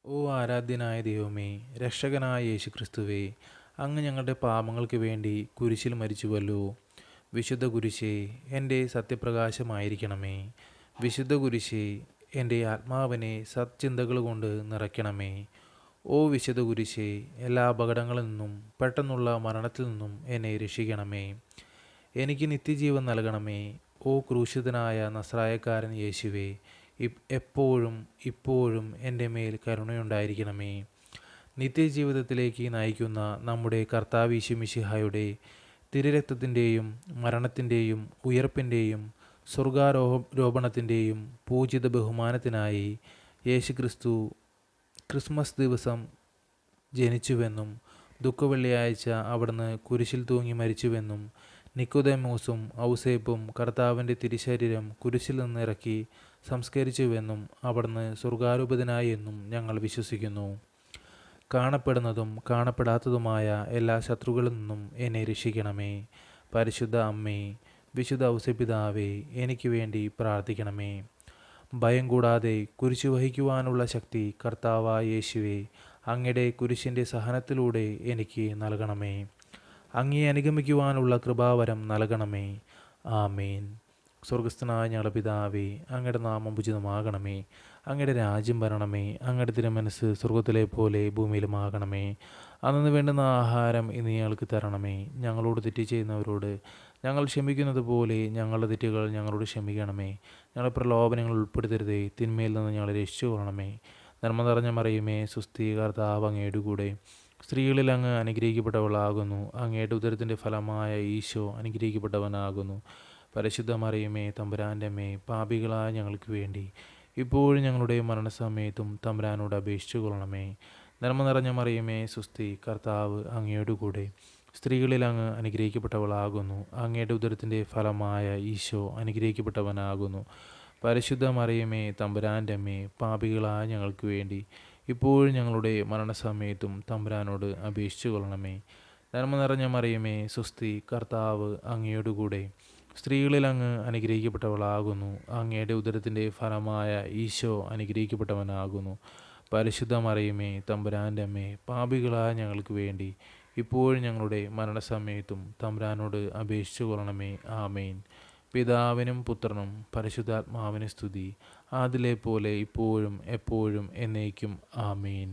ഓ ആരാധ്യനായ ദൈവമേ, രക്ഷകനായ യേശുക്രിസ്തുവേ, അങ്ങ് ഞങ്ങളുടെ പാപങ്ങൾക്ക് വേണ്ടി കുരിശിൽ മരിച്ചുവല്ലോ. വിശുദ്ധ കുരിശേ, എൻ്റെ സത്യപ്രകാശമായിരിക്കണമേ. വിശുദ്ധ കുരിശേ, എൻ്റെ ആത്മാവിനെ സത്ചിന്തകൾ കൊണ്ട് നിറയ്ക്കണമേ. ഓ വിശുദ്ധ കുരിശേ, എല്ലാ അപകടങ്ങളിൽ നിന്നും പെട്ടെന്നുള്ള മരണത്തിൽ നിന്നും എന്നെ രക്ഷിക്കണമേ. എനിക്ക് നിത്യജീവൻ നൽകണമേ. ഓ ക്രൂശിതനായ നസ്രായക്കാരൻ യേശുവേ, എപ്പോഴും ഇപ്പോഴും എൻ്റെ മേൽ കരുണയുണ്ടായിരിക്കണമേ. നിത്യജീവിതത്തിലേക്ക് നയിക്കുന്ന നമ്മുടെ കർത്താവ് ഈശോമിശിഹായുടെ തിരുരക്തത്തിൻ്റെയും മരണത്തിൻ്റെയും ഉയർപ്പിൻ്റെയും സ്വർഗാരോപണത്തിൻ്റെയും പൂജിത ബഹുമാനത്തിനായി യേശുക്രിസ്തു ക്രിസ്മസ് ദിവസം ജനിച്ചുവെന്നും ദുഃഖവെള്ളിയാഴ്ച അവിടുന്ന് കുരിശിൽ തൂങ്ങി മരിച്ചുവെന്നും നിക്കോദേമോസും ഔസേപ്പും കർത്താവിൻ്റെ തിരുശരീരം കുരിശിൽ നിന്നിറക്കി സംസ്കരിച്ചുവെന്നും അവിടുന്ന് സ്വർഗാരൂപിതനായി എന്നും ഞങ്ങൾ വിശ്വസിക്കുന്നു. കാണപ്പെടുന്നതും കാണപ്പെടാത്തതുമായ എല്ലാ ശത്രുക്കളിൽ നിന്നും എന്നെ രക്ഷിക്കണമേ. പരിശുദ്ധ അമ്മേ, വിശുദ്ധ ഔസേപ്പിതാവേ, എനിക്ക് വേണ്ടി പ്രാർത്ഥിക്കണമേ. ഭയം കൂടാതെ കുരിശു വഹിക്കുവാനുള്ള ശക്തി കർത്താവായ യേശുവേ, അങ്ങയുടെ കുരിശിൻ്റെ സഹനത്തിലൂടെ എനിക്ക് നൽകണമേ. അങ്ങയെ അനുഗമിക്കുവാനുള്ള കൃപാവരം നൽകണമേ. ആമേൻ. സ്വർഗസ്ഥനായ ഞങ്ങളുടെ പിതാവേ, അങ്ങയുടെ നാമം ഉചിതമാകണമേ. അങ്ങയുടെ രാജ്യം വരണമേ. അങ്ങയുടെ തിരുമനസ്സ് സ്വർഗത്തിലെ പോലെ ഭൂമിയിലുമാകണമേ. അന്നു വേണ്ടുന്ന ആഹാരം ഇന്ന് ഞങ്ങൾക്ക് തരണമേ. ഞങ്ങളോട് തെറ്റ് ചെയ്യുന്നവരോട് ഞങ്ങൾ ക്ഷമിക്കുന്നത് പോലെ ഞങ്ങളുടെ തെറ്റുകൾ ഞങ്ങളോട് ക്ഷമിക്കണമേ. ഞങ്ങളെ പ്രലോഭനങ്ങൾ ഉൾപ്പെടുത്തരുതേ, തിന്മയിൽ നിന്ന് ഞങ്ങളെ രക്ഷിച്ചു കൊള്ളണമേ. നന്മ നിറഞ്ഞ മറിയുമേ, സുസ്ഥി, കർത്താവ് അങ്ങയുടെ കൂടെ സ്ത്രീകളിൽ അങ്ങ് അനുഗ്രഹിക്കപ്പെട്ടവളാകുന്നു. അങ്ങയുടെ ഉദരത്തിൻ്റെ ഫലമായ ഈശോ അനുഗ്രഹിക്കപ്പെട്ടവനാകുന്നു. പരിശുദ്ധ മറിയമേ, തമ്പുരാൻ്റെ അമ്മേ, പാപികളായ ഞങ്ങൾക്ക് വേണ്ടി ഇപ്പോഴും ഞങ്ങളുടെ മരണസമയത്തും തമ്പുരാനോട് അപേക്ഷിച്ചു കൊള്ളണമേ. നന്മ നിറഞ്ഞ മറിയമേ, സുസ്ഥി, കർത്താവ് അങ്ങയുടെ കൂടെ സ്ത്രീകളിൽ അങ്ങ് അനുഗ്രഹിക്കപ്പെട്ടവളാകുന്നു. അങ്ങയുടെ ഉദരത്തിൻ്റെ ഫലമായ ഈശോ അനുഗ്രഹിക്കപ്പെട്ടവനാകുന്നു. പരിശുദ്ധ മറിയമേ, തമ്പുരാൻ്റെ അമ്മേ, പാപികളായ ഞങ്ങൾക്ക് വേണ്ടി ഇപ്പോഴും ഞങ്ങളുടെ മരണസമയത്തും തമ്പുരാനോട് അപേക്ഷിച്ചു കൊള്ളണമേ. നന്മ നിറഞ്ഞ മറിയമേ, സുസ്ഥി, കർത്താവ് അങ്ങയുടെ കൂടെ സ്ത്രീകളിൽ അങ്ങ് അനുഗ്രഹിക്കപ്പെട്ടവളാകുന്നു. അങ്ങയുടെ ഉദരത്തിൻ്റെ ഫലമായ ഈശോ അനുഗ്രഹിക്കപ്പെട്ടവനാകുന്നു. പരിശുദ്ധ മറിയമേ, തമ്പുരാൻ്റെ അമ്മേ, പാപികളായ ഞങ്ങൾക്ക് വേണ്ടി ഇപ്പോഴും ഞങ്ങളുടെ മരണസമയത്തും തമ്പുരാനോട് അപേക്ഷിച്ചു കൊള്ളണമേ. ആമേൻ. പിതാവിനും പുത്രനും പരിശുദ്ധാത്മാവിന് സ്തുതി, ആദിലെ പോലെ ഇപ്പോഴും എപ്പോഴും എന്നേക്കും. ആമേൻ.